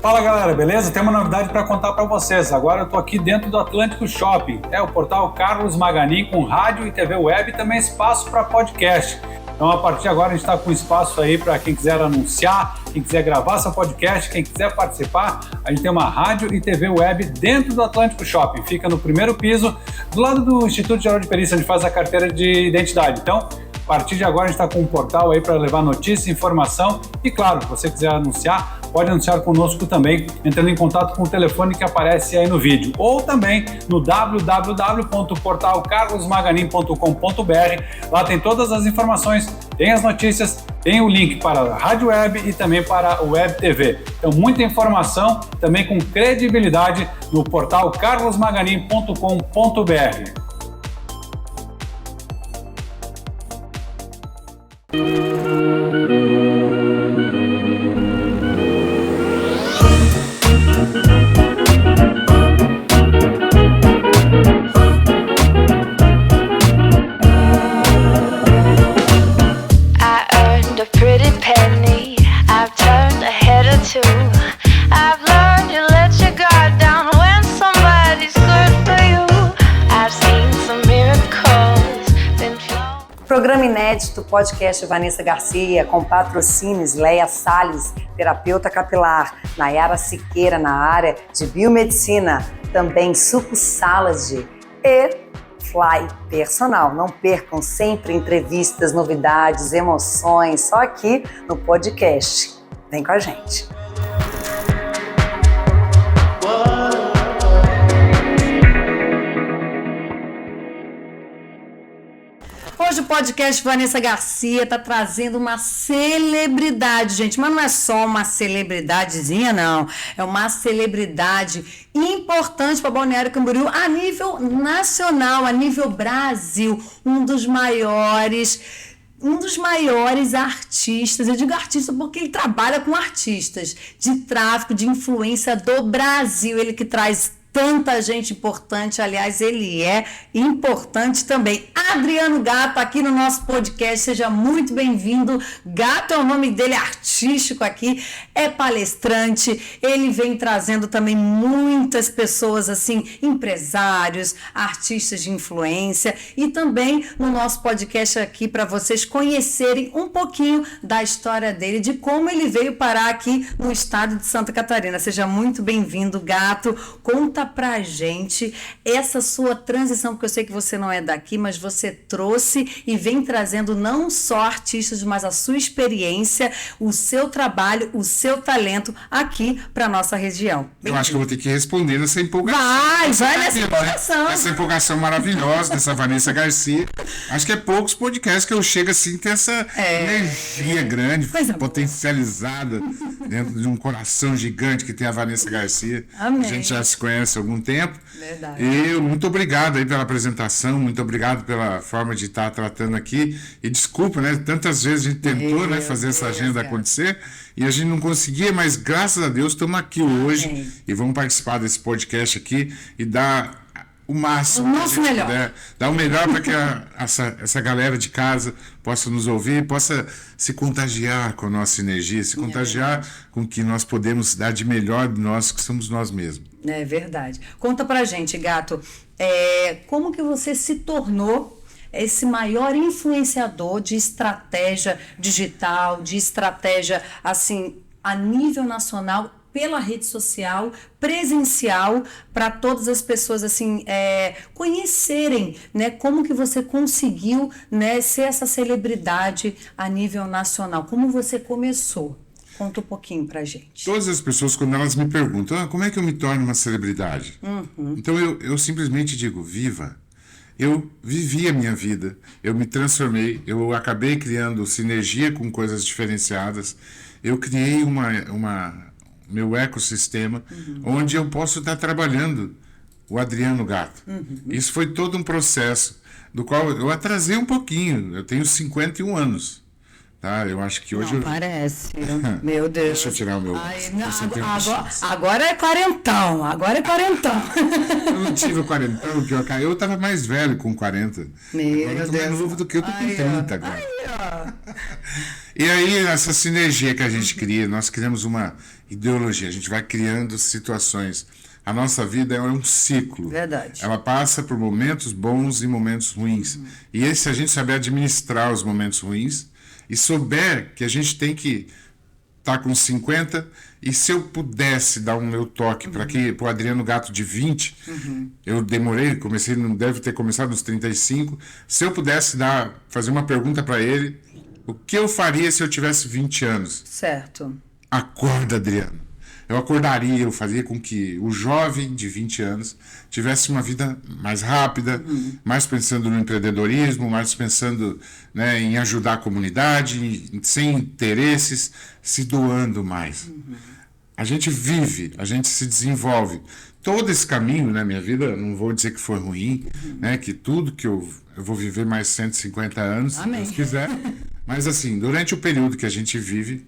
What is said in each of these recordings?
Fala galera, beleza? Tem uma novidade para contar para vocês. Agora eu estou aqui dentro do Atlântico Shopping. É o portal Carlos Maganin com rádio e TV web e também espaço para podcast. Então a partir de agora a gente está com espaço aí para quem quiser anunciar, quem quiser gravar seu podcast, quem quiser participar. A gente tem uma rádio e TV web dentro do Atlântico Shopping. Fica no primeiro piso, do lado do Instituto Geral de Perícia, onde faz a carteira de identidade. Então, a partir de agora a gente está com um portal aí para levar notícia, informação e claro, se você quiser anunciar, pode anunciar conosco também, entrando em contato com o telefone que aparece aí no vídeo ou também no www.portalcarlosmaganin.com.br. Lá tem todas as informações, tem as notícias, tem o link para a rádio web e também para a web TV. Então muita informação também com credibilidade no portal carlosmaganin.com.br. Programa inédito, podcast Vanessa Garcia, com patrocínios Leia Salles, terapeuta capilar, Nayara Siqueira na área de biomedicina, também Suco Salad e Fly Personal. Não percam sempre entrevistas, novidades, emoções, só aqui no podcast. Vem com a gente. Hoje o podcast Vanessa Garcia está trazendo uma celebridade, gente, mas não é só uma celebridadezinha, não. É uma celebridade importante para Balneário Camboriú a nível nacional, a nível Brasil, um dos maiores artistas, eu digo artista porque ele trabalha com artistas de tráfico, de influência do Brasil, ele que traz tanta gente importante, aliás, ele é importante também. Adriano Gatto aqui no nosso podcast, seja muito bem-vindo. Gatto é o nome dele artístico aqui, é palestrante, ele vem trazendo também muitas pessoas assim, empresários, artistas de influência e também no nosso podcast aqui para vocês conhecerem um pouquinho da história dele, de como ele veio parar aqui no estado de Santa Catarina. Seja muito bem-vindo, Gatto. Conta pra gente essa sua transição, porque eu sei que você não é daqui, mas você trouxe e vem trazendo não só artistas, mas a sua experiência, o seu trabalho, o seu talento aqui pra nossa região. Eu acho que eu vou ter que responder nessa empolgação. Vai nessa empolgação. Essa empolgação maravilhosa dessa Vanessa Garcia. Acho que é poucos podcasts que eu chego assim, ter essa energia grande, potencializada dentro de um coração gigante que tem a Vanessa Garcia. Amém. A gente já se conhece há algum tempo. Verdade. E muito obrigado aí pela apresentação, muito obrigado pela forma de estar tratando aqui. E desculpa, né? Tantas vezes a gente tentou fazer essa agenda acontecer e a gente não conseguia, mas graças a Deus estamos aqui hoje e vamos participar desse podcast aqui e dar o máximo, o nosso melhor. Puder, dar o melhor para que essa galera de casa possa nos ouvir, possa se contagiar com a nossa energia, se contagiar com o que nós podemos dar de melhor de nós, que somos nós mesmos. É verdade. Conta pra gente, Gatto, como que você se tornou esse maior influenciador de estratégia digital, de estratégia assim a nível nacional, pela rede social, presencial, para todas as pessoas assim conhecerem, né, como que você conseguiu, né, ser essa celebridade a nível nacional, como você começou? Conta um pouquinho pra gente. Todas as pessoas, quando elas me perguntam como é que eu me torno uma celebridade? Então eu simplesmente digo, viva. Eu vivi a minha vida, eu me transformei, eu acabei criando sinergia com coisas diferenciadas, eu criei meu ecossistema, onde eu posso estar trabalhando o Adriano Gatto. Isso foi todo um processo, do qual eu atrasei um pouquinho, eu tenho 51 anos. Tá, eu acho que hoje... Não parece, meu Deus. Deixa eu tirar o meu... Agora é quarentão, Eu não tive o quarentão, eu estava mais velho com 40. Meu Deus. Eu tô mais novo do que eu tô com 30 agora. E aí, essa sinergia que a gente cria, nós criamos uma ideologia, a gente vai criando situações. A nossa vida é um ciclo. Verdade. Ela passa por momentos bons e momentos ruins. E se a gente saber administrar os momentos ruins e souber que a gente tem que estar com 50, e se eu pudesse dar um meu toque para o Adriano Gatto de 20, eu demorei, não deve ter começado nos 35, se eu pudesse fazer uma pergunta para ele, o que eu faria se eu tivesse 20 anos? Certo. Acorda, Adriano. Eu acordaria, eu faria com que o jovem de 20 anos tivesse uma vida mais rápida, mais pensando no empreendedorismo, mais pensando, né, em ajudar a comunidade, sem interesses, se doando mais. A gente vive, a gente se desenvolve. Todo esse caminho na minha vida, não vou dizer que foi ruim, né, que tudo que eu vou viver mais 150 anos, Amém. se Deus quiser. Mas assim, durante o período que a gente vive,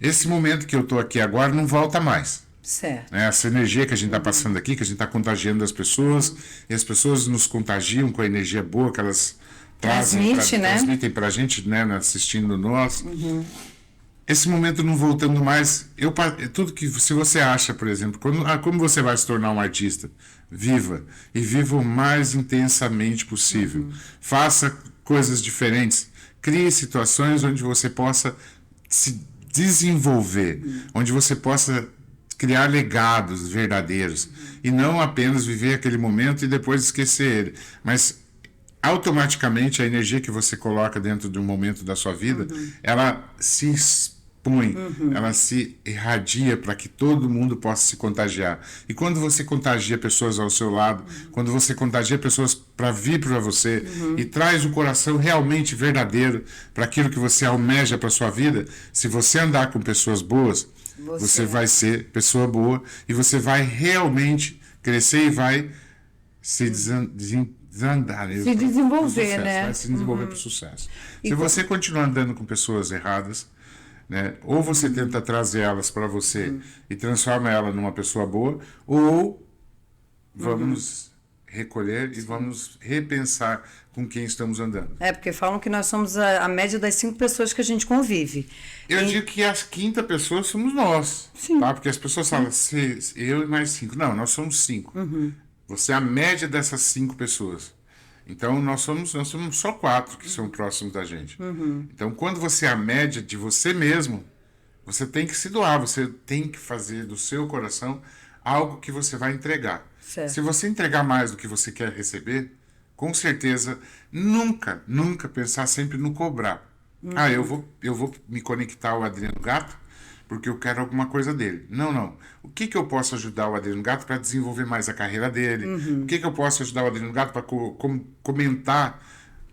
esse momento que eu estou aqui agora não volta mais. Certo. Essa energia que a gente está passando aqui, que a gente está contagiando as pessoas, e as pessoas nos contagiam com a energia boa que elas transmitem para a gente, né, assistindo nós. Esse momento não voltando mais, tudo que se você acha, por exemplo, como você vai se tornar um artista? Viva, e viva o mais intensamente possível. Faça coisas diferentes, crie situações onde você possa se desenvolver, onde você possa criar legados verdadeiros e não apenas viver aquele momento e depois esquecer ele, mas automaticamente a energia que você coloca dentro de um momento da sua vida, ela se expõe, ela se irradia para que todo mundo possa se contagiar. E quando você contagia pessoas ao seu lado, quando você contagia pessoas para vir para você e traz o coração realmente verdadeiro para aquilo que você almeja para sua vida, se você andar com pessoas boas, você vai ser pessoa boa e você vai realmente crescer e vai se desandar, se desenvolver, né? Vai se desenvolver para o sucesso. Se você continuar andando com pessoas erradas, né, ou você tenta trazer elas para você e transforma ela numa pessoa boa, ou vamos recolher e vamos repensar com quem estamos andando. Porque falam que nós somos a média das 5 pessoas que a gente convive. Eu digo que as 5ª pessoas somos nós. Sim. Tá? Porque as pessoas falam, eu e mais 5. Não, nós somos 5. Você é a média dessas 5 pessoas. Então, nós somos só 4 que são próximos da gente. Então, quando você é a média de você mesmo, você tem que se doar, você tem que fazer do seu coração algo que você vai entregar. Certo. Se você entregar mais do que você quer receber, com certeza, nunca pensar sempre no cobrar. Eu vou me conectar ao Adriano Gatto porque eu quero alguma coisa dele. Não. O que eu posso ajudar o Adriano Gatto para desenvolver mais a carreira dele? O que eu posso ajudar o Adriano Gatto para comentar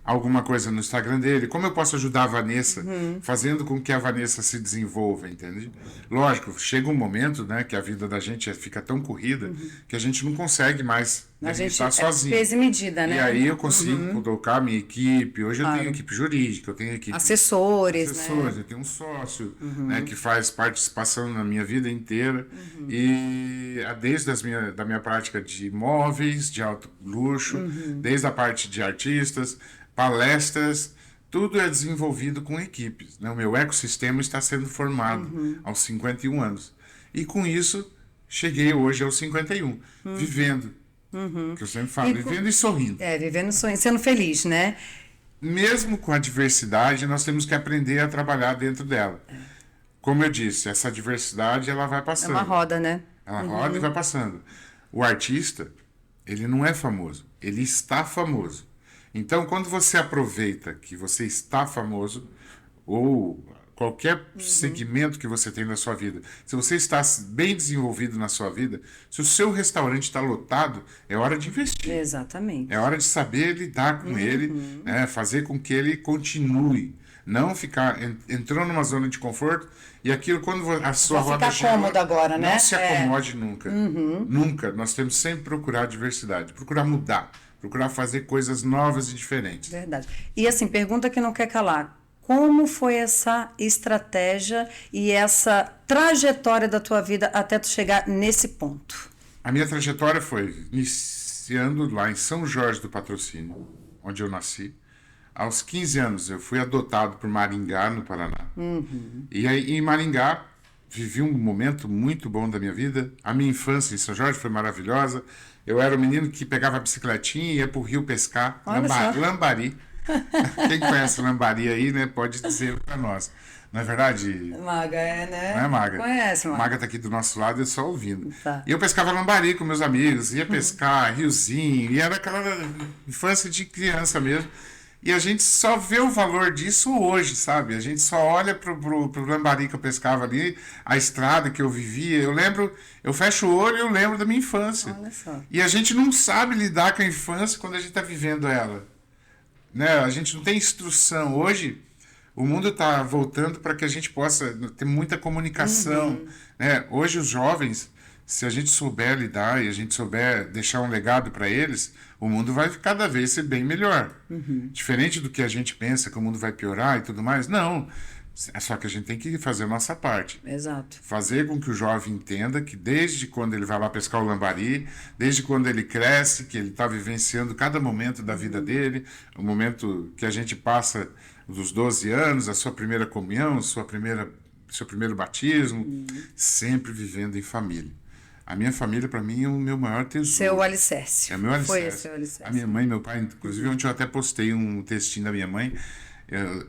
alguma coisa no Instagram dele? Como eu posso ajudar a Vanessa, fazendo com que a Vanessa se desenvolva, entende? Lógico, chega um momento, né, que a vida da gente fica tão corrida que a gente não consegue mais estar sozinho. Peso e medida, né? E aí eu consigo colocar a minha equipe. Hoje eu tenho equipe jurídica, eu tenho equipe... Assessores, né? Eu tenho um sócio, né, que faz participação na minha vida inteira. E desde da minha prática de imóveis, de alto luxo, desde a parte de artistas, palestras, tudo é desenvolvido com equipes, né? O meu ecossistema está sendo formado aos 51 anos. E com isso, cheguei hoje aos 51, vivendo. Que eu sempre falo, vivendo e sorrindo. Vivendo e sorrindo, sendo feliz, né? Mesmo com a diversidade, nós temos que aprender a trabalhar dentro dela. Como eu disse, essa diversidade, ela vai passando. É uma roda, né? Ela roda e vai passando. O artista, ele não é famoso, ele está famoso. Então, quando você aproveita que você está famoso, ou qualquer segmento que você tem na sua vida, se você está bem desenvolvido na sua vida, se o seu restaurante está lotado, é hora de investir. Exatamente. É hora de saber lidar com ele, né, fazer com que ele continue. Não ficar entrando numa zona de conforto e aquilo quando a sua roda ficar cômodo agora, né? Não se acomode nunca. Nunca. Nós temos sempre que procurar diversidade, procurar mudar, procurar fazer coisas novas e diferentes. Verdade. E assim, pergunta que não quer calar. Como foi essa estratégia e essa trajetória da tua vida até tu chegar nesse ponto? A minha trajetória foi iniciando lá em São Jorge do Patrocínio, onde eu nasci, aos 15 anos, eu fui adotado por Maringá, no Paraná. E aí, em Maringá, vivi um momento muito bom da minha vida. A minha infância em São Jorge foi maravilhosa. Eu era um menino que pegava a bicicletinha e ia para o rio pescar. Lambari. Quem conhece Lambari aí, né, pode dizer para nós. Não é verdade? Maga, né? Não é, Maga? Conhece, Maga. Maga está aqui do nosso lado, eu só ouvindo. Tá. E eu pescava lambari com meus amigos, ia pescar, riozinho, e era aquela infância de criança mesmo. E a gente só vê o valor disso hoje, sabe? A gente só olha pro lambari que eu pescava ali, a estrada que eu vivia. Eu fecho o olho e eu lembro da minha infância. Olha só. E a gente não sabe lidar com a infância quando a gente está vivendo ela. Né? A gente não tem instrução. Hoje, o mundo está voltando para que a gente possa ter muita comunicação. Né? Hoje, os jovens, se a gente souber lidar e a gente souber deixar um legado para eles, o mundo vai cada vez ser bem melhor. Diferente do que a gente pensa, que o mundo vai piorar e tudo mais. Não. É só que a gente tem que fazer a nossa parte. Exato. Fazer com que o jovem entenda que desde quando ele vai lá pescar o lambari, desde quando ele cresce, que ele está vivenciando cada momento da vida dele, o momento que a gente passa dos 12 anos, a sua primeira comunhão, seu primeiro batismo, sempre vivendo em família. A minha família, para mim, é o meu maior tesouro. Seu alicerce. É o meu alicerce. Foi o seu alicerce. A minha mãe e meu pai, inclusive, ontem eu até postei um textinho da minha mãe.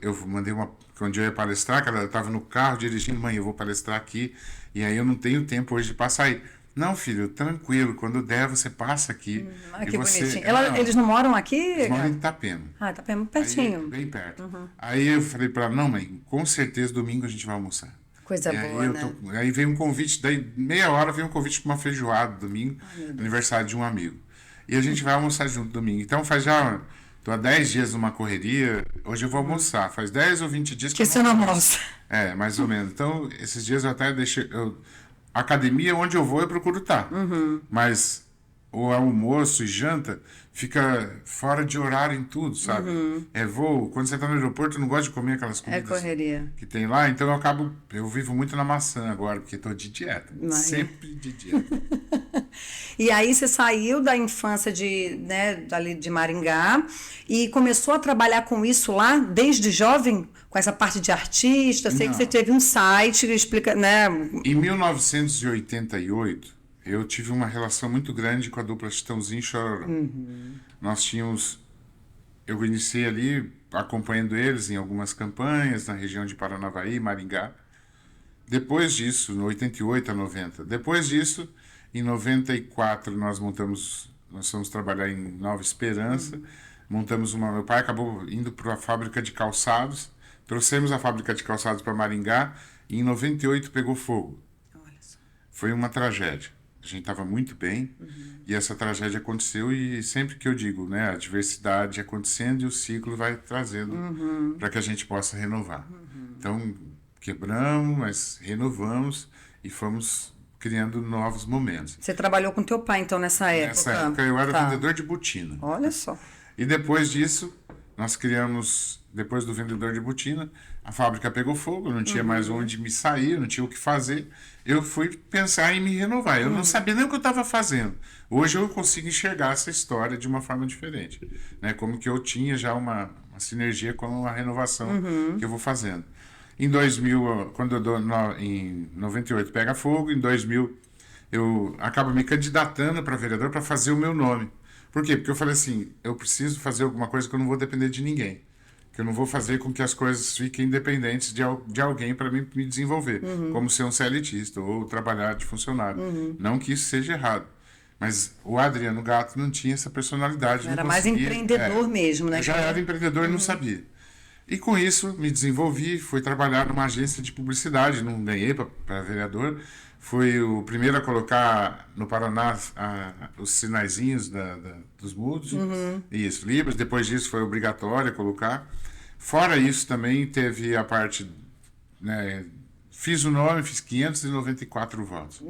Eu mandei quando eu ia palestrar, que ela estava no carro dirigindo, mãe, eu vou palestrar aqui, e aí eu não tenho tempo hoje de passar aí. Não, filho, tranquilo, quando der você passa aqui. Que bonitinho. Eles não moram aqui? Eles moram em Itapema. Itapema, pertinho. Aí, bem perto. Aí eu falei para ela, não, mãe, com certeza domingo a gente vai almoçar. Coisa boa, né? Aí veio um convite, daí meia hora veio um convite para uma feijoada domingo, aniversário de um amigo. E a gente vai almoçar junto domingo. Então faz já... Estou há 10 dias numa correria, hoje eu vou almoçar. Faz 10 ou 20 dias que você não almoça. É, mais ou menos. Então, esses dias eu até deixei... academia, onde eu vou, eu procuro estar. Mas o almoço e janta fica fora de horário em tudo, sabe? É voo. Quando você está no aeroporto, eu não gosto de comer aquelas comidas correria que tem lá. Então, eu vivo muito na maçã agora, porque estou de dieta. Sempre de dieta. E aí você saiu da infância dali de Maringá e começou a trabalhar com isso lá desde jovem, com essa parte de artista. Sei que você teve um site que explica, né? Em 1988, eu tive uma relação muito grande com a dupla Chitãozinho e Chororó. Nós tínhamos... Eu iniciei ali acompanhando eles em algumas campanhas na região de Paranavaí, Maringá. Depois disso, no 88 a 90. Depois disso... Em 94 nós fomos trabalhar em Nova Esperança, meu pai acabou indo para a fábrica de calçados, trouxemos a fábrica de calçados para Maringá e em 98 pegou fogo. Olha só. Foi uma tragédia. A gente estava muito bem e essa tragédia aconteceu e sempre que eu digo, né, a diversidade acontecendo e o ciclo vai trazendo para que a gente possa renovar. Então, quebramos, mas renovamos e fomos... criando novos momentos. Você trabalhou com teu pai, então, nessa época? Nessa época eu era vendedor de botina. Olha só. E depois disso, depois do vendedor de botina, a fábrica pegou fogo, não tinha mais onde me sair, não tinha o que fazer. Eu fui pensar em me renovar. Eu não sabia nem o que eu estava fazendo. Hoje eu consigo enxergar essa história de uma forma diferente. Né? Como que eu tinha já uma sinergia com a renovação que eu vou fazendo. Em 2000, em 98 pega fogo, em 2000 eu acabo me candidatando para vereador para fazer o meu nome. Por quê? Porque eu falei assim, eu preciso fazer alguma coisa que eu não vou depender de ninguém. Que eu não vou fazer com que as coisas fiquem independentes de alguém para me desenvolver. Como ser um CLTista ou trabalhar de funcionário. Não que isso seja errado. Mas o Adriano Gatto não tinha essa personalidade. Era mais empreendedor mesmo, né? Eu já era empreendedor e não sabia. E com isso me desenvolvi, fui trabalhar numa agência de publicidade, não ganhei para vereador. Fui o primeiro a colocar no Paraná os sinaizinhos dos mudos, isso, Libras. Depois disso foi obrigatório colocar. Fora isso também teve a parte, né, fiz o nome, fiz 594 votos.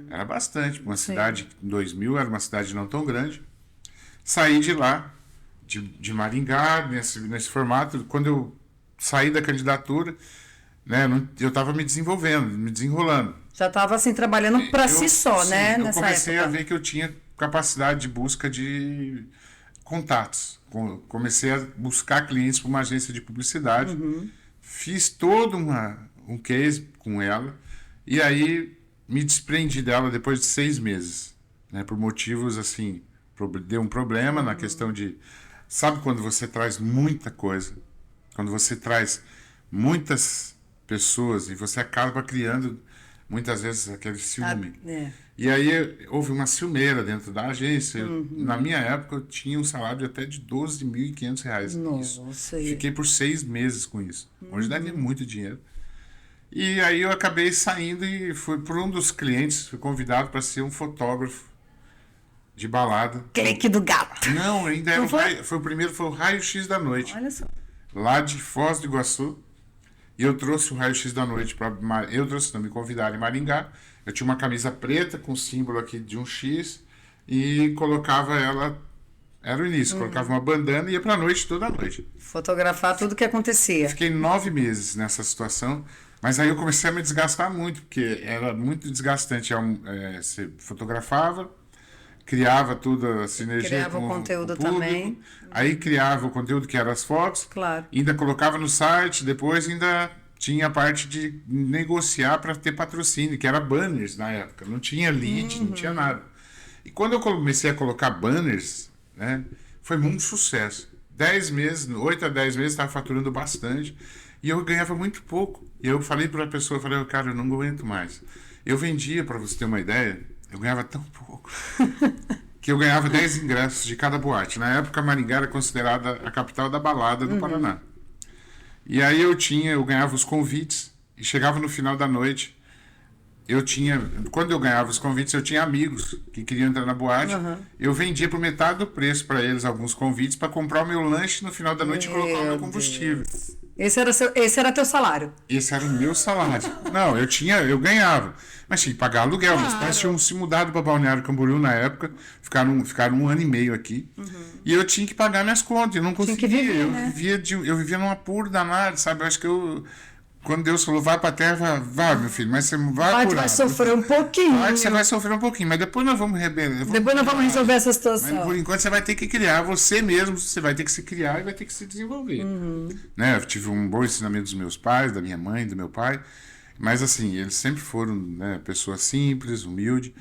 Era bastante, uma cidade, em 2000 era uma cidade não tão grande. Saí de lá, de Maringá, nesse formato. Quando eu saí da candidatura, né, eu estava me desenvolvendo, me desenrolando. Já estava assim, trabalhando para si só, sim, né? Eu nessa comecei época. a ver que eu tinha capacidade de busca de contatos. Comecei a buscar clientes para uma agência de publicidade. Fiz todo um case com ela. E aí me desprendi dela depois de 6 meses. Né, por motivos assim, deu um problema na questão de... Sabe quando você traz muita coisa? Quando você traz muitas pessoas e você acaba criando muitas vezes aquele ciúme. E aí houve uma ciumeira dentro da agência. Na minha época eu tinha um salário até de R$12.500 nisso. Fiquei por 6 meses com isso. Hoje daria muito dinheiro. E aí eu acabei saindo e fui por um dos clientes, fui convidado para ser um fotógrafo de balada. Clique do gato. Não, ainda era foi o primeiro, foi o Raio-X da Noite. Olha só. Lá de Foz do Iguaçu. E eu trouxe o Raio-X da Noite me convidaram em Maringá. Eu tinha uma camisa preta com símbolo aqui de um X e colocava ela, era o início, colocava uma bandana e ia pra noite toda noite. Fotografar tudo que acontecia. Fiquei 9 meses nessa situação, mas aí eu comecei a me desgastar muito, porque era muito desgastante. Você fotografava, criava toda a sinergia criava com o conteúdo o público, também. Aí criava o conteúdo que eram as fotos, Claro. ainda colocava no site, depois ainda tinha a parte de negociar para ter patrocínio, que era banners na época, não tinha lead, não tinha nada. E quando eu comecei a colocar banners, né, foi muito sucesso. 10 meses, 8 a 10 meses, estava faturando bastante, e eu ganhava muito pouco. E eu falei para a pessoa, cara, eu não aguento mais. Eu vendia, para você ter uma ideia, eu ganhava tão pouco que eu ganhava 10 ingressos de cada boate. Na época, Maringá era considerada a capital da balada do Paraná. E aí eu ganhava os convites e chegava no final da noite, quando eu ganhava os convites, eu tinha amigos que queriam entrar na boate, eu vendia por metade do preço para eles alguns convites para comprar o meu lanche no final da noite e colocar o meu combustível. Esse era teu salário? Esse era o meu salário. Não, eu ganhava. Mas tinha que pagar aluguel. Meus pais tinham se mudado para Balneário Camboriú na época, ficaram 1 ano e meio aqui. E eu tinha que pagar minhas contas, eu não conseguia. Eu vivia num apuro danado, sabe? Eu acho que quando Deus falou, vai pra terra, vai, meu filho, mas você vai apurar. Vai sofrer um pouquinho. Você vai sofrer um pouquinho, mas depois nós vamos resolver essa situação. Mas por enquanto você vai ter que criar você mesmo, você vai ter que se criar e vai ter que se desenvolver. Né? Eu tive um bom ensinamento dos meus pais, da minha mãe, do meu pai, mas assim, eles sempre foram, né, pessoas simples, humildes,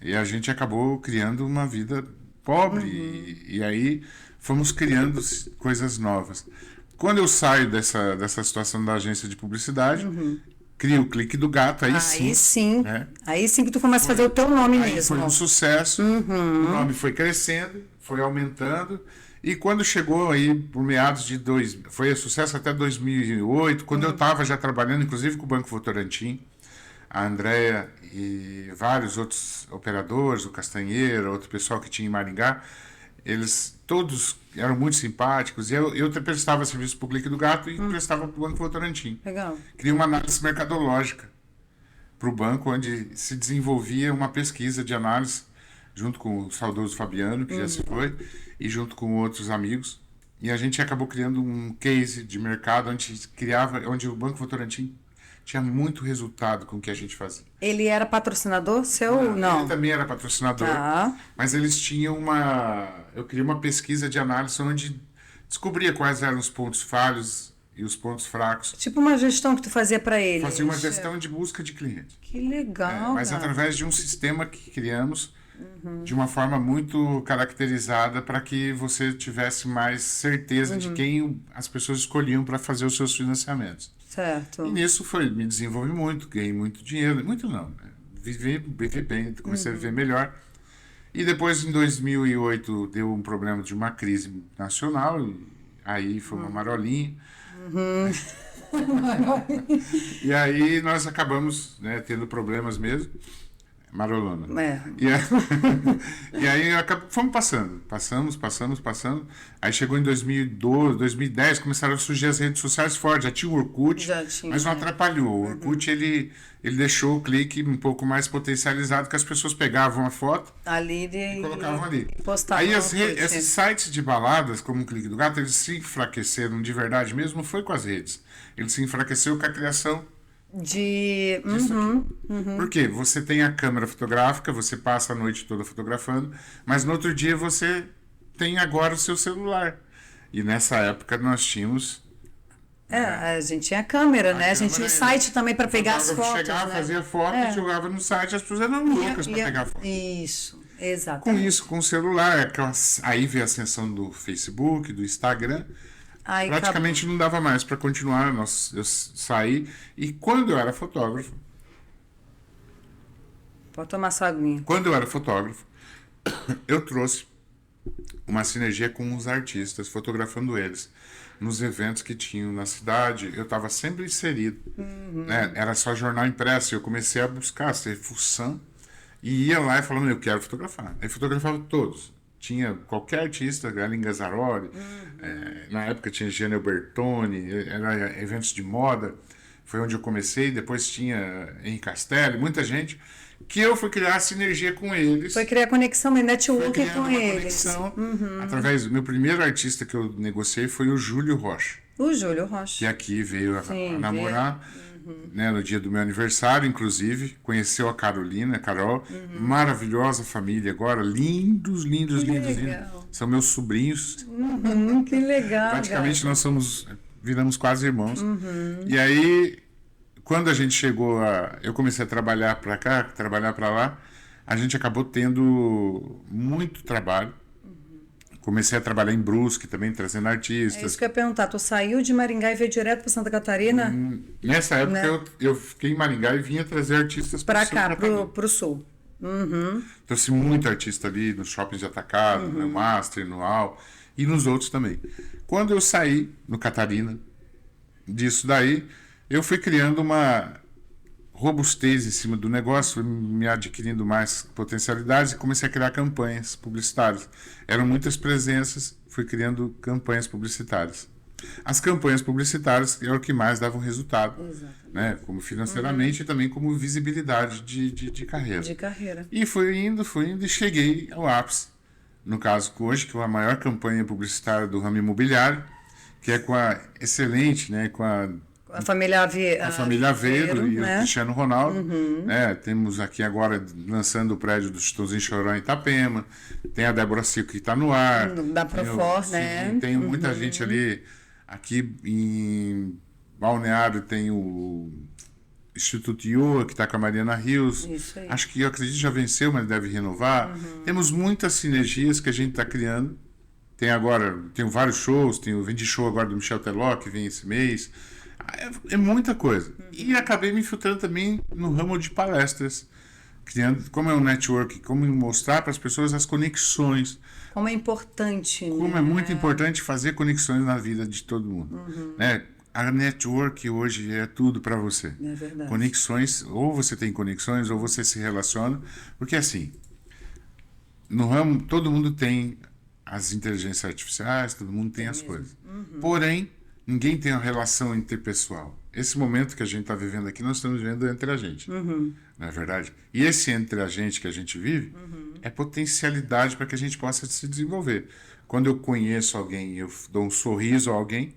e a gente acabou criando uma vida pobre, e aí fomos criando coisas novas. Quando eu saio dessa situação da agência de publicidade, crio o Clique do Gato, aí sim. Né? Aí sim que tu começa a fazer o teu nome mesmo. Foi um sucesso, o nome foi crescendo, foi aumentando, e quando chegou aí por meados de foi sucesso até 2008, quando eu estava já trabalhando, inclusive com o Banco Votorantim, a Andréia e vários outros operadores, o Castanheira, outro pessoal que tinha em Maringá, eles todos eram muito simpáticos, e eu prestava serviço para o Clique do Gato e prestava para o Banco Votorantim. Legal. Criei uma análise mercadológica para o banco, onde se desenvolvia uma pesquisa de análise, junto com o saudoso Fabiano, que já se foi, e junto com outros amigos. E a gente acabou criando um case de mercado onde o Banco Votorantim tinha muito resultado com o que a gente fazia. Ele era patrocinador seu? Não. Ele também era patrocinador, mas eles tinham eu criei uma pesquisa de análise onde descobria quais eram os pontos falhos e os pontos fracos. Tipo uma gestão que tu fazia para eles. Fazia uma gestão de busca de cliente. Que legal. Mas através de um sistema que criamos de uma forma muito caracterizada para que você tivesse mais certeza de quem as pessoas escolhiam para fazer os seus financiamentos. Certo. E nisso me desenvolvi muito, ganhei muito dinheiro, muito não, né? Vivi bem, comecei a viver melhor. E depois, em 2008, deu um problema de uma crise nacional, e aí foi uma marolinha. E aí nós acabamos, né, tendo problemas mesmo. Marolona. E aí fomos passando. Aí chegou em 2012, 2010, começaram a surgir as redes sociais fortes. Já tinha o Orkut, mas não atrapalhou. O Orkut, ele deixou o clique um pouco mais potencializado, que as pessoas pegavam a foto e colocavam ali. Aí esses sites de baladas, como o Clique do Gato, eles se enfraqueceram de verdade mesmo, não foi com as redes. Ele se enfraqueceu com a criação Por quê? Você tem a câmera fotográfica, você passa a noite toda fotografando, mas no outro dia você tem agora o seu celular. E nessa época nós tínhamos... A gente tinha câmera, né? A gente tinha o site também para pegar as fotos. Chegava, né? fazia foto, jogava no site, as pessoas eram loucas para pegar foto. Isso, exatamente. Com isso, com o celular, aí veio a ascensão do Facebook, do Instagram. Aí praticamente não dava mais para continuar. Eu saí. E quando eu era fotógrafo. Pode tomar sua aguinha. Quando eu era fotógrafo, eu trouxe uma sinergia com os artistas, fotografando eles nos eventos que tinham na cidade. Eu estava sempre inserido. Né? Era só jornal impresso. Eu comecei a buscar, ser fuçã, e ia lá e falava, eu quero fotografar. Aí fotografava todos. Tinha qualquer artista, Aline Gazzaroli, na época tinha Gianni Bertoni, era eventos de moda. Foi onde eu comecei. Depois tinha Henri Castelli, muita gente. Que eu fui criar sinergia com eles. Foi criar conexão, network com eles. Através do meu primeiro artista que eu negociei foi o Júlio Rocha. O Júlio Rocha. Que aqui veio a namorar, né, no dia do meu aniversário, inclusive. Conheceu a Carol. Maravilhosa família agora. Lindos. São meus sobrinhos. Que legal. Praticamente nós viramos quase irmãos. E aí... Quando a gente chegou eu comecei a trabalhar para cá, trabalhar para lá, a gente acabou tendo muito trabalho. Comecei a trabalhar em Brusque também, trazendo artistas. É isso que eu ia perguntar. Tu saiu de Maringá e veio direto para Santa Catarina? Nessa época eu fiquei em Maringá e vinha trazer artistas para cá, para o sul. Trouxe muito artista ali nos shoppings de atacado, no Master, no Al e nos outros também. Quando eu saí no Catarina, disso daí, eu fui criando uma robustez em cima do negócio, fui me adquirindo mais potencialidades e comecei a criar campanhas publicitárias. Eram muitas presenças, fui criando campanhas publicitárias. As campanhas publicitárias é o que mais davam resultado, né? Como financeiramente e também como visibilidade de carreira. De carreira. E fui indo e cheguei ao ápice. No caso, hoje, que é a maior campanha publicitária do ramo imobiliário, que é com a excelente, né? Com a família Aveiro e o Cristiano Ronaldo. Né? Temos aqui agora lançando o prédio do Chitãozinho Chorão em Itapema. Tem a Débora Seco que está no ar. Da Profor, né? Tem muita gente ali. Aqui em Balneário tem o Instituto Iowa, que está com a Mariana Rios. Isso aí. Acho que, eu acredito, já venceu, mas deve renovar. Temos muitas sinergias que a gente está criando. Tem vários shows. Tem o Vende Show agora do Michel Teló, que vem esse mês. É muita coisa. E acabei me infiltrando também no ramo de palestras, criando, como é um network, como mostrar para as pessoas as conexões. Como é importante. Como é muito importante fazer conexões na vida de todo mundo. Né? A network hoje é tudo para você. É verdade. Conexões, ou você tem conexões, ou você se relaciona. Porque assim, no ramo, todo mundo tem as inteligências artificiais, todo mundo tem as coisas. Porém, ninguém tem uma relação interpessoal. Esse momento que a gente está vivendo aqui, nós estamos vivendo entre a gente. Não é verdade? E esse entre a gente que a gente vive é potencialidade para que a gente possa se desenvolver. Quando eu conheço alguém, eu dou um sorriso a alguém,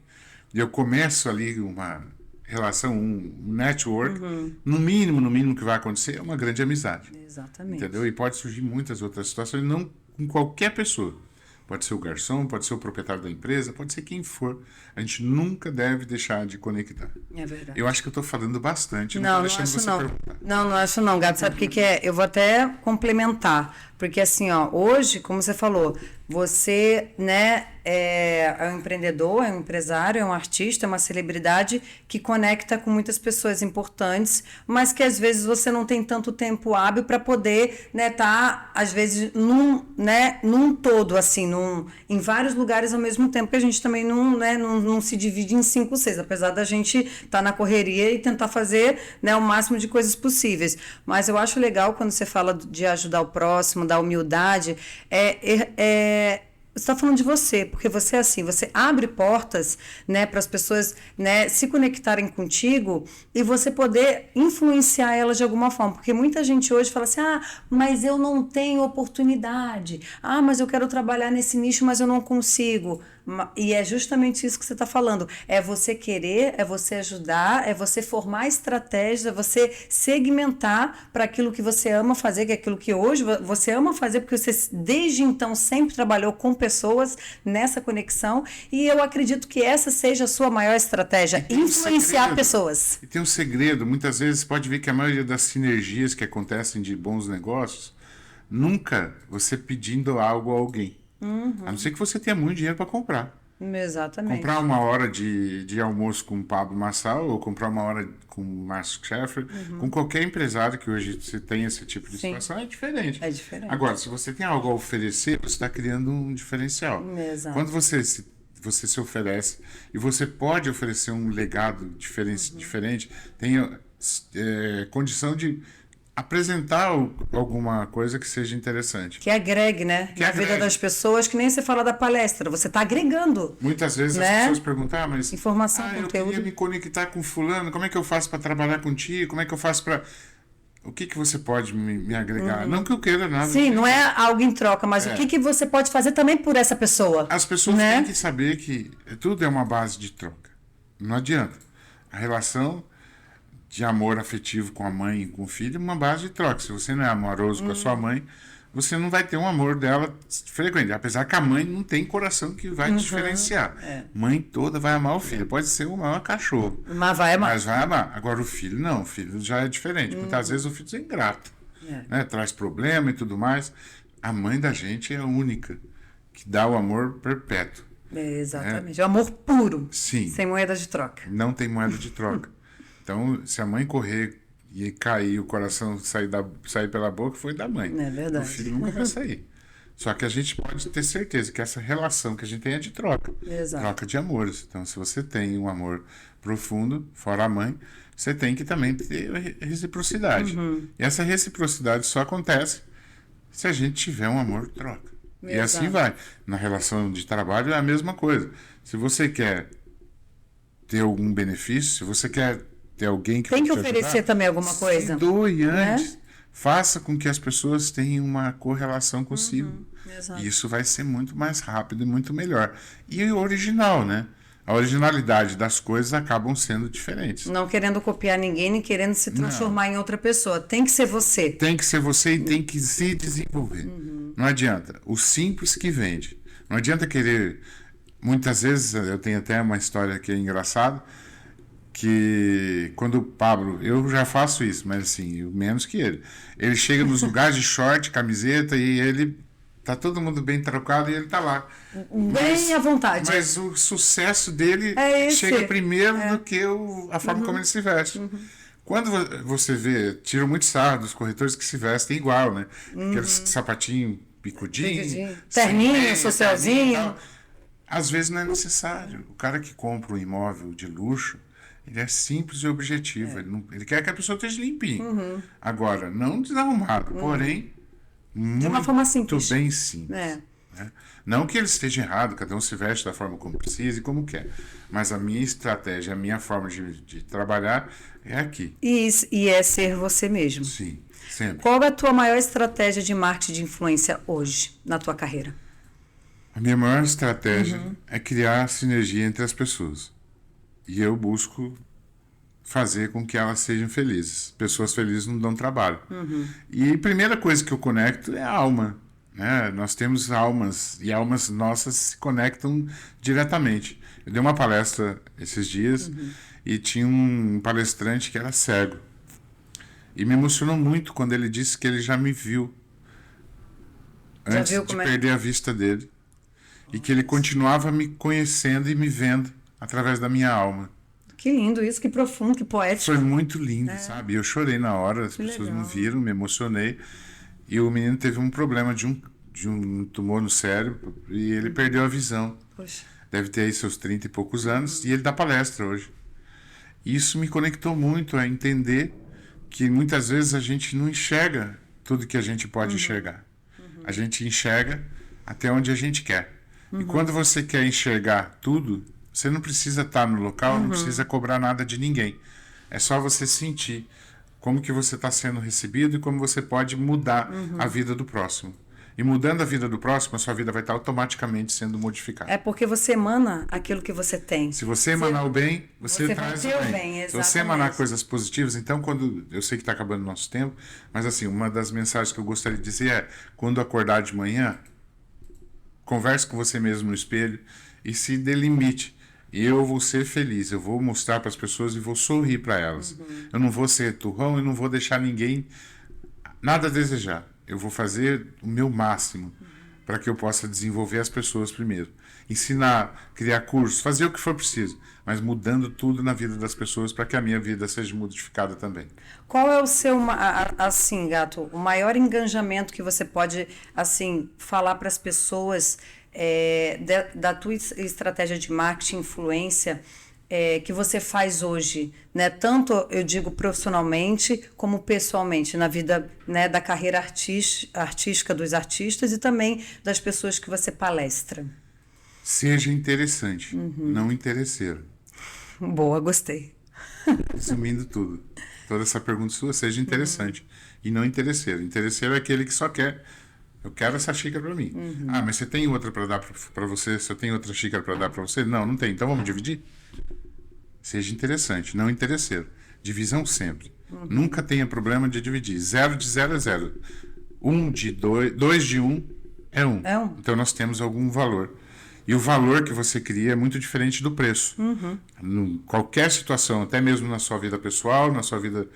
e eu começo ali uma relação, um network, no mínimo que vai acontecer é uma grande amizade. Exatamente. Entendeu? E pode surgir muitas outras situações, não com qualquer pessoa. Pode ser o garçom, pode ser o proprietário da empresa, pode ser quem for. A gente nunca deve deixar de conectar. É verdade. Eu acho que eu estou falando bastante. Não acho não. Não acho não, Gato. Sabe o que é? Eu vou até complementar. Porque assim, hoje, como você falou, você, né, é um empreendedor, é um empresário, é um artista, é uma celebridade que conecta com muitas pessoas importantes, mas que às vezes você não tem tanto tempo hábil para poder, né, tá às vezes num todo, assim, em vários lugares ao mesmo tempo, que a gente também não se divide em 5, 6, apesar da gente estar na correria e tentar fazer, né, o máximo de coisas possíveis. Mas eu acho legal quando você fala de ajudar o próximo, da humildade, você está falando de você, porque você é assim, você abre portas, né, para as pessoas, né, se conectarem contigo e você poder influenciar elas de alguma forma, porque muita gente hoje fala assim, mas eu não tenho oportunidade, mas eu quero trabalhar nesse nicho, mas eu não consigo. E é justamente isso que você está falando. É você querer, é você ajudar, é você formar estratégia, é você segmentar para aquilo que você ama fazer, que é aquilo que hoje você ama fazer, porque você desde então sempre trabalhou com pessoas nessa conexão. E eu acredito que essa seja a sua maior estratégia, influenciar pessoas. E tem um segredo, muitas vezes pode ver que a maioria das sinergias que acontecem de bons negócios, nunca você pedindo algo a alguém. A não ser que você tenha muito dinheiro para comprar. Exatamente. Comprar uma hora de almoço com o Pablo Marçal ou comprar uma hora com o Márcio Schaeffer, com qualquer empresário que hoje você tem esse tipo de situação, é diferente. É diferente. Agora, se você tem algo a oferecer, você está criando um diferencial. Exato. Quando você se oferece e você pode oferecer um legado diferente, tem condição de apresentar alguma coisa que seja interessante. Que agregue, né? Na vida das pessoas, que nem você fala da palestra, você está agregando. Muitas vezes né? as pessoas perguntam, mas informação, eu conteúdo. queria me conectar com fulano, como é que eu faço para trabalhar contigo? Como é que eu faço para... O que você pode me agregar? Não que eu queira nada. Sim, não é algo em troca, mas o que você pode fazer também por essa pessoa. As pessoas né? têm que saber que tudo é uma base de troca. Não adianta. A relação de amor afetivo com a mãe e com o filho é uma base de troca. Se você não é amoroso com a sua mãe, você não vai ter um amor dela frequente. Apesar que a mãe não tem coração que vai diferenciar. Mãe toda vai amar o filho. Pode ser o maior cachorro. Mas vai amar. Mas vai amar. Agora o filho não. O filho já é diferente. Muitas vezes o filho é ingrato. Né? Traz problema e tudo mais. A mãe da gente é a única que dá o amor perpétuo. Exatamente. É o amor puro. Sim. Sem moeda de troca. Não tem moeda de troca. Então, se a mãe correr e cair, o coração sair pela boca, foi da mãe. É verdade. O filho nunca vai sair. Só que a gente pode ter certeza que essa relação que a gente tem é de troca. Exato. Troca de amores. Então, se você tem um amor profundo, fora a mãe, você tem que também ter reciprocidade. E essa reciprocidade só acontece se a gente tiver um amor troca. Exato. E assim vai. Na relação de trabalho é a mesma coisa. Se você quer ter algum benefício, se você quer ter alguém que tem que vai te oferecer ajudar, também alguma coisa. se doe antes. Faça com que as pessoas tenham uma correlação consigo. Exato. E isso vai ser muito mais rápido e muito melhor. E o original, né? A originalidade das coisas acabam sendo diferentes. Não querendo copiar ninguém, nem querendo se transformar em outra pessoa. Tem que ser você. Tem que ser você e tem que se desenvolver. Não adianta. O simples que vende. Não adianta querer... Muitas vezes, eu tenho até uma história que é engraçada, que quando o Pablo, eu já faço isso, mas assim, eu menos que ele chega nos lugares de short, camiseta, e ele tá todo mundo bem trocado e ele tá lá. Bem à vontade. Mas o sucesso dele chega primeiro do que a forma como ele se veste. Quando você vê, tira muito sarro dos corretores que se vestem igual, né? Aqueles sapatinho picudinho, terninho, socialzinho. Às vezes não é necessário. O cara que compra um imóvel de luxo, ele é simples e objetivo. Ele quer que a pessoa esteja limpinha. Agora, não desarrumado, porém, de uma forma simples. Muito bem simples. Né? Não que ele esteja errado, cada um se veste da forma como precisa e como quer. Mas a minha estratégia, a minha forma de trabalhar é aqui. E é ser você mesmo. Sim, sempre. Qual é a tua maior estratégia de marketing de influência hoje, na tua carreira? A minha maior estratégia é criar sinergia entre as pessoas. E eu busco fazer com que elas sejam felizes. Pessoas felizes não dão trabalho. E a primeira coisa que eu conecto é a alma. Né? Nós temos almas, e almas nossas se conectam diretamente. Eu dei uma palestra esses dias e tinha um palestrante que era cego. E me emocionou muito quando ele disse que ele já me viu antes de perder a vista dele. E que ele continuava me conhecendo e me vendo através da minha alma. Que lindo isso, que profundo, que poético. Foi muito lindo, sabe? Eu chorei na hora, as pessoas não viram, me emocionei. E o menino teve um problema de um tumor no cérebro e ele perdeu a visão. Poxa. Deve ter aí seus 30 e poucos anos e ele dá palestra hoje. Isso me conectou muito a entender que muitas vezes a gente não enxerga tudo que a gente pode enxergar. A gente enxerga até onde a gente quer. E quando você quer enxergar tudo, você não precisa estar no local, não precisa cobrar nada de ninguém. É só você sentir como que você está sendo recebido e como você pode mudar a vida do próximo. E mudando a vida do próximo, a sua vida vai estar automaticamente sendo modificada. É porque você emana aquilo que você tem. Se você emanar o bem, você traz o bem. bem. Se você Exatamente. emanar coisas positivas, então quando... Eu sei que está acabando o nosso tempo, mas assim, uma das mensagens que eu gostaria de dizer é, quando acordar de manhã, converse com você mesmo no espelho e se delimite. Eu vou ser feliz, eu vou mostrar para as pessoas e vou sorrir para elas. Eu não vou ser turrão e não vou deixar ninguém nada a desejar. Eu vou fazer o meu máximo para que eu possa desenvolver as pessoas primeiro. Ensinar, criar cursos, fazer o que for preciso, mas mudando tudo na vida das pessoas para que a minha vida seja modificada também. Qual é o seu, assim, Gato, o maior engajamento que você pode, assim, falar para as pessoas da tua estratégia de marketing, influência, que você faz hoje, né? Tanto, eu digo, profissionalmente como pessoalmente, na vida, né, da carreira artística dos artistas e também das pessoas que você palestra? Seja interessante, não interesseiro. Boa, gostei. Resumindo tudo, toda essa pergunta sua, seja interessante e não interesseiro. Interesseiro é aquele que só quer, eu quero essa xícara para mim. Ah, mas você tem outra para dar para você? Você tem outra xícara para dar para você? Não, não tem. Então vamos dividir? Seja interessante, não interesseiro. Divisão sempre. Nunca tenha problema de dividir. 0 de 0 é 0. 1 de 2, 2 de 1 é 1. Então nós temos algum valor. E o valor que você cria é muito diferente do preço. Em qualquer situação, até mesmo na sua vida pessoal, na sua vida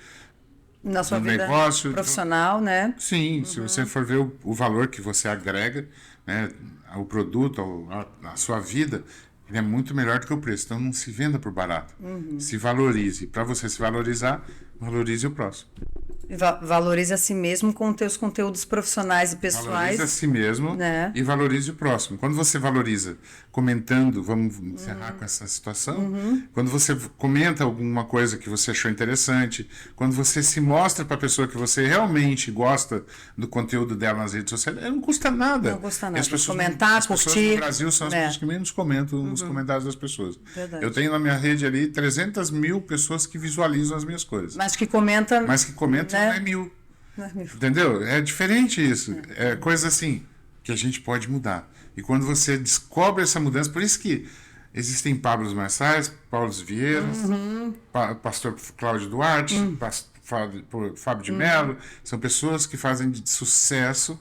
negócio, profissional, né? Sim, se você for ver o valor que você agrega, né, ao produto, à sua vida, ele é muito melhor do que o preço. Então não se venda por barato. Se valorize. Para você se valorizar, valorize o próximo. Valorize a si mesmo com os teus conteúdos profissionais e pessoais. Valorize a si mesmo, né? E valorize o próximo. Quando você valoriza comentando, vamos encerrar com essa situação, quando você comenta alguma coisa que você achou interessante, quando você se mostra para a pessoa que você realmente gosta do conteúdo dela nas redes sociais, não custa nada. Não custa nada. As pessoas, comentar, as pessoas curtir. no Brasil são as pessoas que menos comentam nos comentários das pessoas. Verdade. Eu tenho na minha rede ali 300 mil pessoas que visualizam as minhas coisas. Mas que comentam, né? Não é mil. Entendeu? É diferente isso. É coisa assim que a gente pode mudar. E quando você descobre essa mudança, por isso que existem Pablos Marçais, Paulos Vieiras, pastor Cláudio Duarte, Fábio de Mello, são pessoas que fazem de sucesso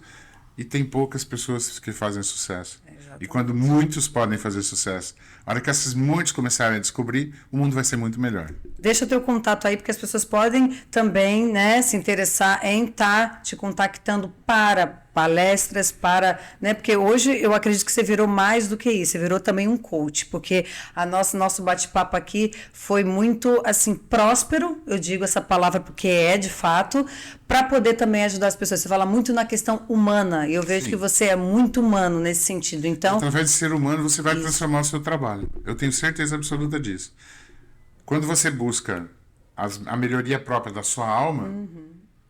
e tem poucas pessoas que fazem sucesso. E quando muitos podem fazer sucesso, a hora que esses muitos começarem a descobrir, o mundo vai ser muito melhor. Deixa o teu contato aí, porque as pessoas podem também, né, se interessar em estar te contactando para palestras, né, porque hoje eu acredito que você virou mais do que isso, você virou também um coach, porque nosso bate-papo aqui foi muito, assim, próspero, eu digo essa palavra porque é de fato, para poder também ajudar as pessoas. Você fala muito na questão humana, e eu vejo que você é muito humano nesse sentido, então... Através de ser humano, você vai transformar o seu trabalho. Eu tenho certeza absoluta disso. Quando você busca a melhoria própria da sua alma,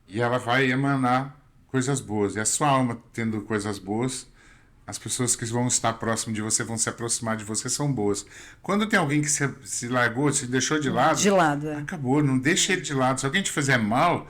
e ela vai emanar coisas boas. E a sua alma tendo coisas boas, as pessoas que vão estar próximo de você, vão se aproximar de você, são boas. Quando tem alguém que se largou, se deixou de lado, acabou, não deixa ele de lado. Se alguém te fizer mal,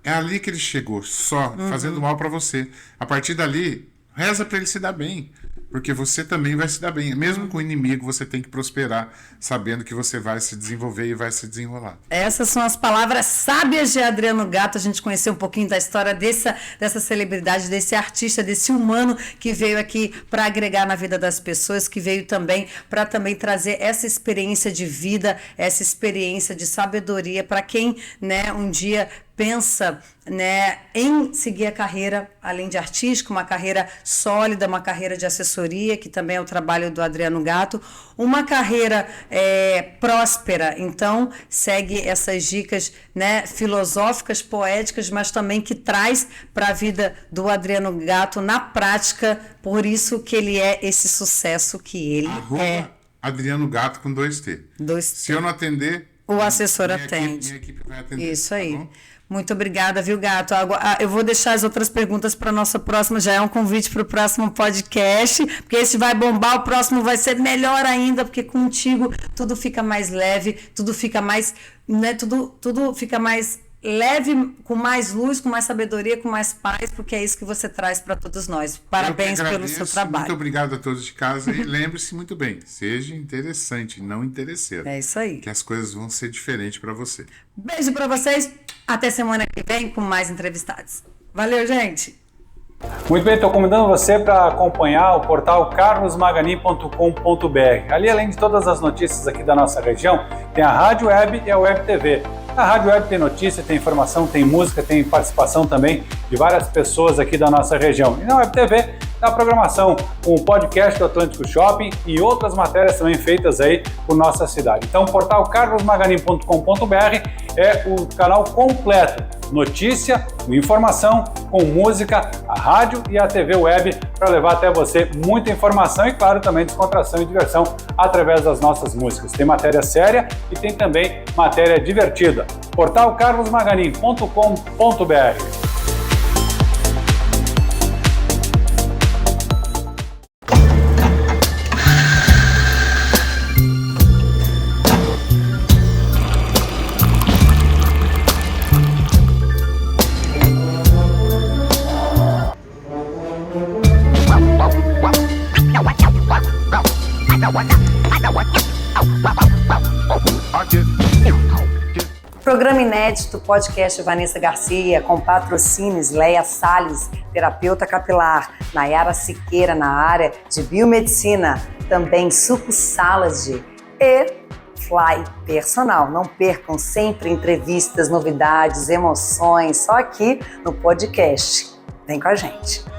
é ali que ele chegou, só fazendo mal para você. A partir dali, reza para ele se dar bem, porque você também vai se dar bem. Mesmo com o inimigo, você tem que prosperar, sabendo que você vai se desenvolver e vai se desenrolar. Essas são as palavras sábias de Adriano Gatto. A gente conheceu um pouquinho da história dessa celebridade, desse artista, desse humano que veio aqui para agregar na vida das pessoas, que veio também para também trazer essa experiência de vida, essa experiência de sabedoria para quem, né, um dia pensa, né, em seguir a carreira, além de artística, uma carreira sólida, uma carreira de assessoria, que também é o trabalho do Adriano Gatto, uma carreira próspera. Então, segue essas dicas, né, filosóficas, poéticas, mas também que traz para a vida do Adriano Gatto na prática, por isso que ele é esse sucesso que ele é. Adriano Gatto com 2T. Se eu não atender, o assessor atende. Minha equipe vai atender. Isso aí. Tá bom? Muito obrigada, viu, Gatto? Eu vou deixar as outras perguntas para a nossa próxima, já é um convite para o próximo podcast, porque esse vai bombar, o próximo vai ser melhor ainda, porque contigo tudo fica mais leve, tudo fica mais, né, tudo fica mais leve com mais luz, com mais sabedoria, com mais paz, porque é isso que você traz para todos nós. Parabéns pelo seu trabalho. Muito obrigado a todos de casa e lembre-se muito bem, seja interessante, não interesseiro. É isso aí. Que as coisas vão ser diferentes para você. Beijo para vocês. Até semana que vem com mais entrevistados. Valeu, gente! Muito bem, estou convidando você para acompanhar o portal carlosmaganin.com.br. Ali, além de todas as notícias aqui da nossa região, tem a Rádio Web e a Web TV. A Rádio Web tem notícia, tem informação, tem música, tem participação também de várias pessoas aqui da nossa região. E na Web TV, tem a programação com o podcast do Atlântico Shopping e outras matérias também feitas aí por nossa cidade. Então, o portal carlosmaganin.com.br é o canal completo. Notícia, informação, com música, a rádio e a TV Web para levar até você muita informação e, claro, também descontração e diversão através das nossas músicas. Tem matéria séria e tem também matéria divertida. Portal carlosmaganin.com.br. Programa inédito, podcast Vanessa Garcia, com patrocínios Leia Salles, terapeuta capilar, Nayara Siqueira na área de biomedicina, também Suco Salad e Fly Personal. Não percam sempre entrevistas, novidades, emoções, só aqui no podcast. Vem com a gente.